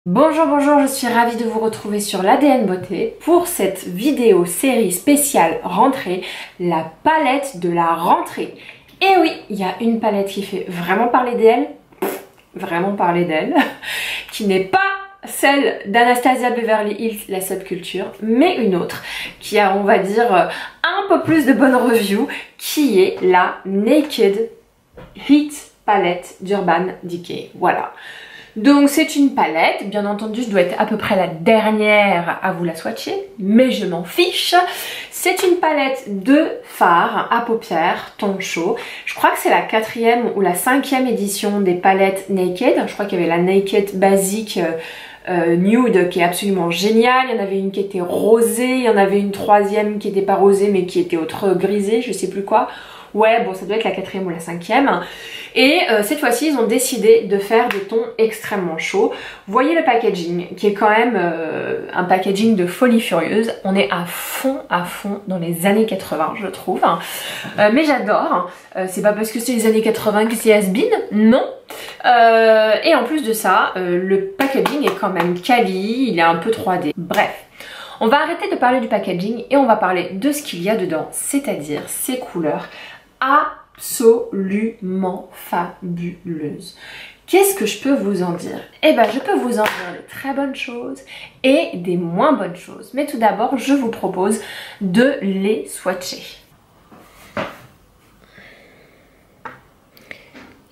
Bonjour, bonjour, je suis ravie de vous retrouver sur l'ADN Beauté pour cette vidéo série spéciale rentrée, la palette de la rentrée. Et oui, il y a une palette qui fait vraiment parler d'elle, qui n'est pas celle d'Anastasia Beverly Hills, la subculture, mais une autre qui a, on va dire, un peu plus de bonnes reviews, qui est la Naked Heat palette d'Urban Decay. Voilà. Donc c'est une palette, bien entendu je dois être à peu près la dernière à vous la swatcher, mais je m'en fiche. C'est une palette de fard à paupières, ton chaud. Je crois que c'est la 4e ou la 5e édition des palettes Naked. Je crois qu'il y avait la Naked basique nude qui est absolument géniale. Il y en avait une qui était rosée, il y en avait une 3e qui n'était pas rosée mais qui était autre grisée, je sais plus quoi. Ouais, bon, ça doit être la 4e ou la 5e. Et cette fois-ci, ils ont décidé de faire des tons extrêmement chauds. Vous voyez le packaging, qui est quand même un packaging de folie furieuse. On est à fond dans les années 80, je trouve. Mais j'adore. C'est pas parce que c'est les années 80 que c'est has-been, non. Et en plus de ça, le packaging est quand même quali, il est un peu 3D. Bref. On va arrêter de parler du packaging et on va parler de ce qu'il y a dedans, c'est-à-dire ces couleurs absolument fabuleuses. Qu'est-ce que je peux vous en dire? Eh bien, je peux vous en dire de très bonnes choses et des moins bonnes choses. Mais tout d'abord, je vous propose de les swatcher.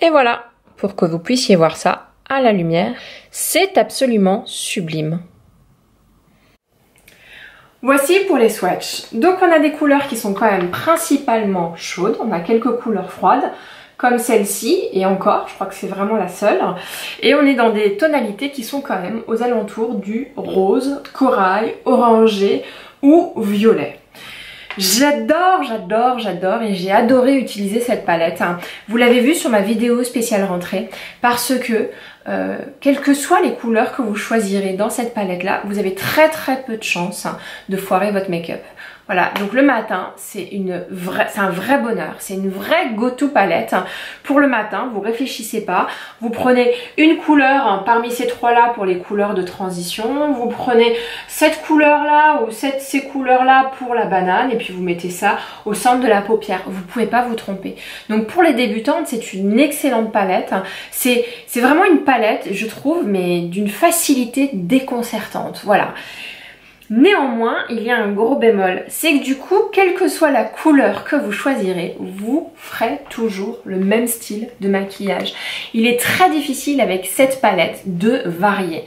Et voilà, pour que vous puissiez voir ça à la lumière, c'est absolument sublime. Voici pour les swatchs. Donc on a des couleurs qui sont quand même principalement chaudes. On a quelques couleurs froides comme celle-ci et encore, je crois que c'est vraiment la seule. Et on est dans des tonalités qui sont quand même aux alentours du rose, corail, orangé ou violet. J'adore et j'ai adoré utiliser cette palette. Vous l'avez vu sur ma vidéo spéciale rentrée parce que quelles que soient les couleurs que vous choisirez dans cette palette là, vous avez très peu de chance de foirer votre make-up. Voilà, donc le matin, c'est un vrai bonheur, c'est une vraie go-to palette. Pour le matin, vous réfléchissez pas, vous prenez une couleur parmi ces trois-là pour les couleurs de transition, vous prenez cette couleur-là ou ces couleurs-là pour la banane et puis vous mettez ça au centre de la paupière. Vous pouvez pas vous tromper. Donc pour les débutantes, c'est une excellente palette. C'est vraiment une palette, je trouve, mais d'une facilité déconcertante. Voilà. Néanmoins, il y a un gros bémol, c'est que du coup, quelle que soit la couleur que vous choisirez, vous ferez toujours le même style de maquillage. Il est très difficile avec cette palette de varier.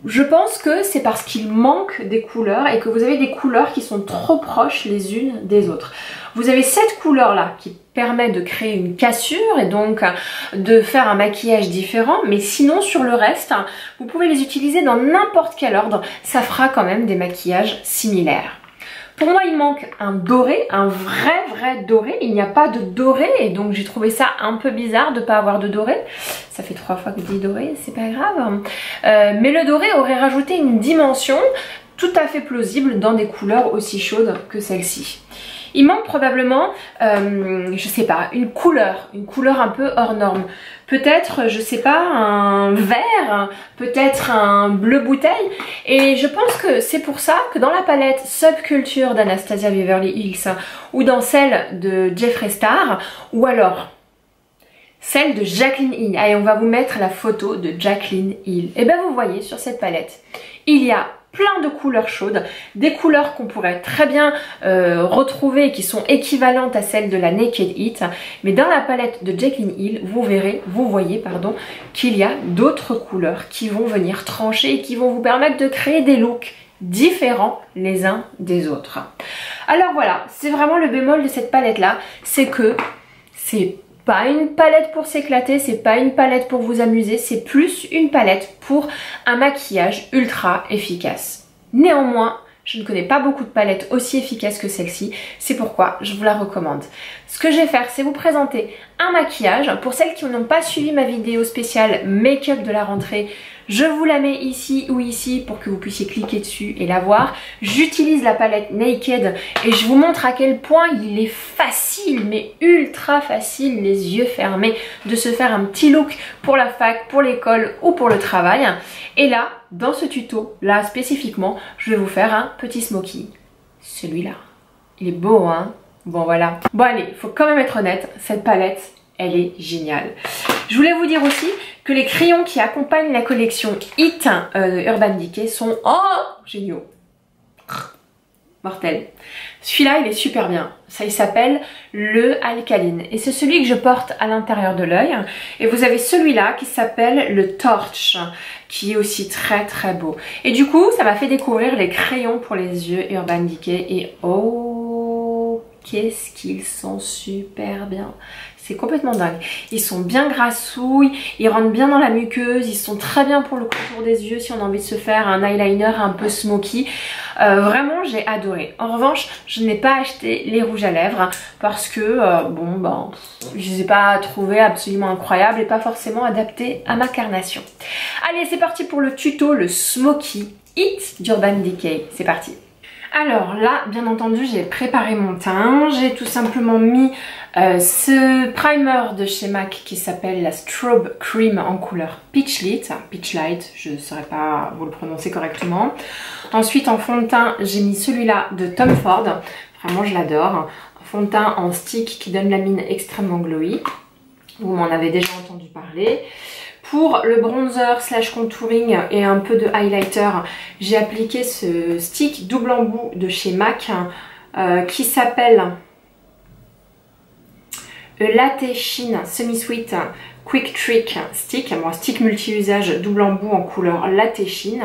Je pense que c'est parce qu'il manque des couleurs et que vous avez des couleurs qui sont trop proches les unes des autres. Vous avez cette couleur-là qui permet de créer une cassure et donc de faire un maquillage différent, mais sinon sur le reste, vous pouvez les utiliser dans n'importe quel ordre, ça fera quand même des maquillages similaires. Pour moi, il manque un doré, un vrai doré. Il n'y a pas de doré et donc j'ai trouvé ça un peu bizarre de ne pas avoir de doré. Ça fait 3 fois que je dis doré, c'est pas grave. Mais le doré aurait rajouté une dimension tout à fait plausible dans des couleurs aussi chaudes que celle-ci. Il manque probablement, je sais pas, une couleur un peu hors norme. Peut-être, je sais pas, un vert, peut-être un bleu bouteille. Et je pense que c'est pour ça que dans la palette Subculture d'Anastasia Beverly Hills ou dans celle de Jeffree Star ou alors celle de Jaclyn Hill. Allez, on va vous mettre la photo de Jaclyn Hill. Et bien vous voyez sur cette palette, il y a plein de couleurs chaudes, des couleurs qu'on pourrait très bien retrouver et qui sont équivalentes à celles de la Naked Heat, mais dans la palette de Jaclyn Hill, vous voyez qu'il y a d'autres couleurs qui vont venir trancher et qui vont vous permettre de créer des looks différents les uns des autres. Alors voilà, c'est vraiment le bémol de cette palette là, c'est que c'est pas une palette pour s'éclater, c'est pas une palette pour vous amuser, c'est plus une palette pour un maquillage ultra efficace. Néanmoins, je ne connais pas beaucoup de palettes aussi efficaces que celle-ci, c'est pourquoi je vous la recommande. Ce que je vais faire, c'est vous présenter un maquillage. Pour celles qui n'ont pas suivi ma vidéo spéciale make-up de la rentrée, je vous la mets ici ou ici pour que vous puissiez cliquer dessus et la voir. J'utilise la palette Naked et je vous montre à quel point il est facile, mais ultra facile, les yeux fermés, de se faire un petit look pour la fac, pour l'école ou pour le travail. Et là, dans ce tuto, là spécifiquement, je vais vous faire un petit smoky. Celui-là. Il est beau, hein? Bon, voilà. Bon, allez, il faut quand même être honnête, cette palette, elle est géniale. Je voulais vous dire aussi que les crayons qui accompagnent la collection Hit Urban Decay sont géniaux. Mortel. Celui-là, il est super bien. Ça, il s'appelle le Alkaline. Et c'est celui que je porte à l'intérieur de l'œil. Et vous avez celui-là qui s'appelle le Torch, qui est aussi très très beau. Et du coup, ça m'a fait découvrir les crayons pour les yeux Urban Decay. Et oh, qu'est-ce qu'ils sont super bien. C'est complètement dingue. Ils sont bien grassouilles, ils rentrent bien dans la muqueuse, ils sont très bien pour le contour des yeux si on a envie de se faire un eyeliner un peu smoky. Vraiment, j'ai adoré. En revanche, je n'ai pas acheté les rouges à lèvres parce que, je les ai pas trouvés absolument incroyables et pas forcément adaptés à ma carnation. Allez, c'est parti pour le tuto, le Smoky Hit d'Urban Decay. C'est parti. Alors là, bien entendu, j'ai préparé mon teint. J'ai tout simplement mis ce primer de chez MAC qui s'appelle la Strobe Cream en couleur Peach Light. Peach Light, je ne saurais pas vous le prononcer correctement. Ensuite, en fond de teint, j'ai mis celui-là de Tom Ford. Vraiment, je l'adore. Un fond de teint en stick qui donne la mine extrêmement glowy. Vous m'en avez déjà entendu parler. Pour le bronzer slash contouring et un peu de highlighter, j'ai appliqué ce stick double embout de chez MAC qui s'appelle Latte Sheen Semi Sweet Quick Trick Stick. Bon, stick multi-usage double embout en couleur Latte Sheen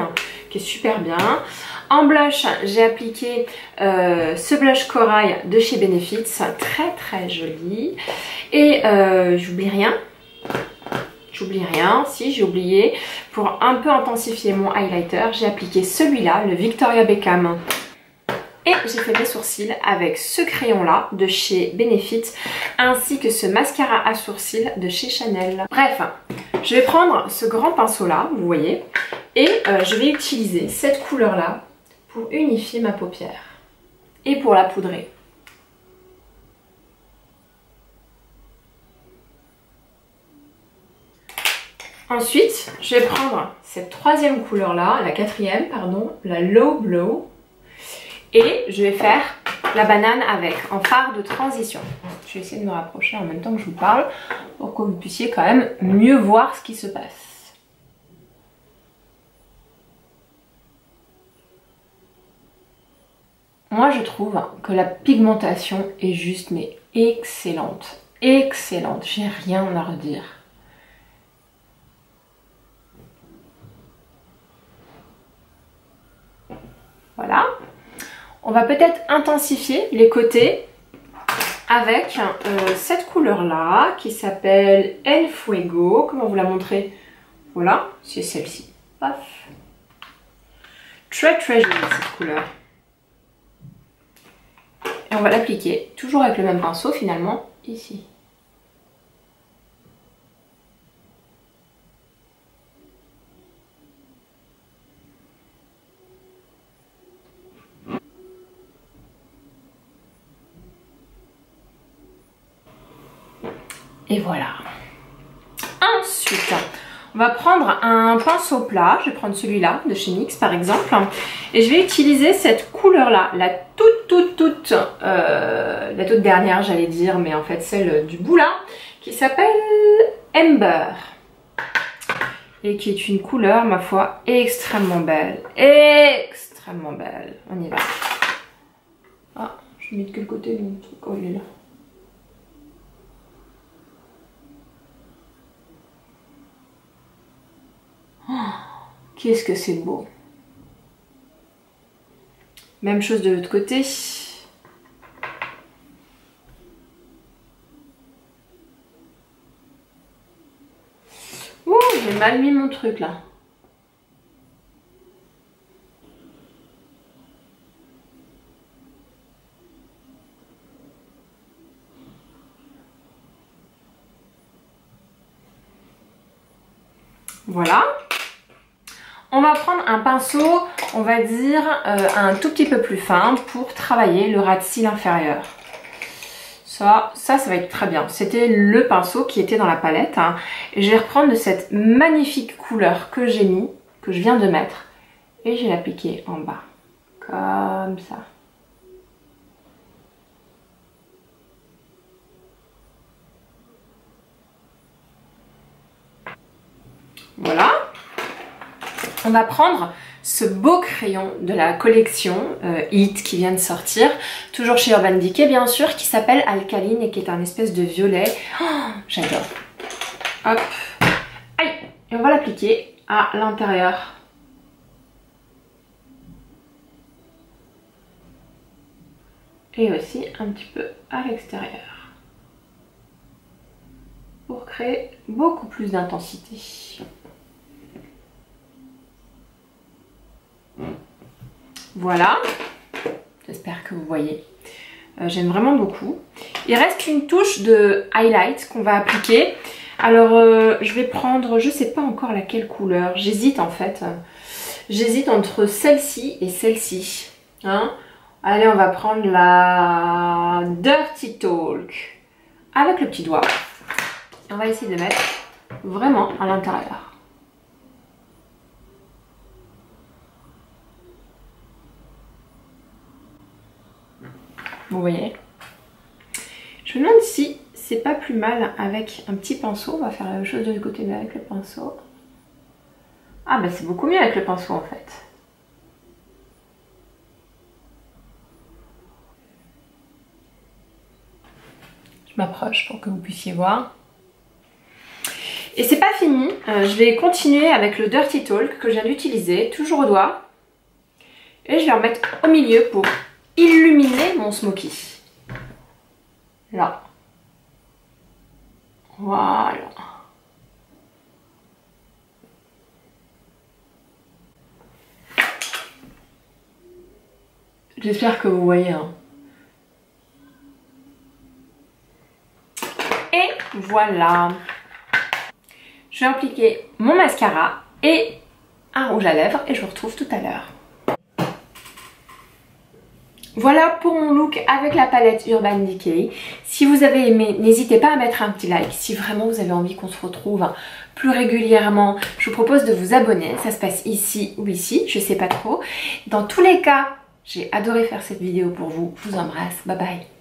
qui est super bien. En blush, j'ai appliqué ce blush corail de chez Benefits, très très joli. Et j'oublie rien. J'oublie rien, si j'ai oublié, pour un peu intensifier mon highlighter, j'ai appliqué celui-là, le Victoria Beckham. Et j'ai fait mes sourcils avec ce crayon-là de chez Benefit, ainsi que ce mascara à sourcils de chez Chanel. Bref, je vais prendre ce grand pinceau-là, vous voyez, et je vais utiliser cette couleur-là pour unifier ma paupière et pour la poudrer. Ensuite, je vais prendre cette troisième couleur-là, la quatrième, pardon, la Low Blow. Et je vais faire la banane avec, en fard de transition. Je vais essayer de me rapprocher en même temps que je vous parle pour que vous puissiez quand même mieux voir ce qui se passe. Moi, je trouve que la pigmentation est juste, mais excellente. Excellente, j'ai rien à redire. Voilà. On va peut-être intensifier les côtés avec cette couleur-là qui s'appelle El Fuego. Comment vous la montrer? Voilà, c'est celle-ci. Paf. Très très jolie cette couleur. Et on va l'appliquer toujours avec le même pinceau finalement ici. Et voilà. Ensuite, on va prendre un pinceau plat. Je vais prendre celui-là de chez NYX par exemple. Et je vais utiliser cette couleur-là, la toute dernière j'allais dire, mais en fait celle du bout là, qui s'appelle Amber. Et qui est une couleur, ma foi, extrêmement belle. Extrêmement belle. On y va. Ah, je vais mettre de quel côté le truc? Oh, il est là. Qu'est-ce que c'est beau. Même chose de l'autre côté. Ouh, j'ai mal mis mon truc là. Voilà. On va prendre un pinceau, on va dire un tout petit peu plus fin pour travailler le ras de cils inférieur. Ça va être très bien. C'était le pinceau qui était dans la palette. Hein. Et je vais reprendre de cette magnifique couleur que j'ai mis, que je viens de mettre. Et je vais l'appliquer en bas. Comme ça. Voilà. On va prendre ce beau crayon de la collection Hit qui vient de sortir, toujours chez Urban Decay bien sûr, qui s'appelle Alkaline et qui est un espèce de violet. Oh, j'adore. Hop. Aïe. Et on va l'appliquer à l'intérieur. Et aussi un petit peu à l'extérieur. Pour créer beaucoup plus d'intensité. Voilà, j'espère que vous voyez. J'aime vraiment beaucoup. Il reste une touche de highlight qu'on va appliquer. Alors, je vais prendre, je sais pas encore laquelle couleur. J'hésite en fait. J'hésite entre celle-ci et celle-ci. Hein? Allez, on va prendre la Dirty Talk avec le petit doigt. On va essayer de le mettre vraiment à l'intérieur. Vous voyez, je me demande si c'est pas plus mal avec un petit pinceau. On va faire la même chose de l'autre côté mais avec le pinceau. Ah bah c'est beaucoup mieux avec le pinceau en fait. Je m'approche pour que vous puissiez voir. Et c'est pas fini, je vais continuer avec le Dirty Talk que je viens d'utiliser, toujours au doigt. Et je vais en mettre au milieu pour illuminer mon smoky. Là. Voilà. J'espère que vous voyez. Hein. Et voilà. Je vais appliquer mon mascara et un rouge à lèvres et je vous retrouve tout à l'heure. Voilà pour mon look avec la palette Urban Decay. Si vous avez aimé, n'hésitez pas à mettre un petit like. Si vraiment vous avez envie qu'on se retrouve plus régulièrement, je vous propose de vous abonner. Ça se passe ici ou ici, je sais pas trop. Dans tous les cas, j'ai adoré faire cette vidéo pour vous. Je vous embrasse. Bye bye.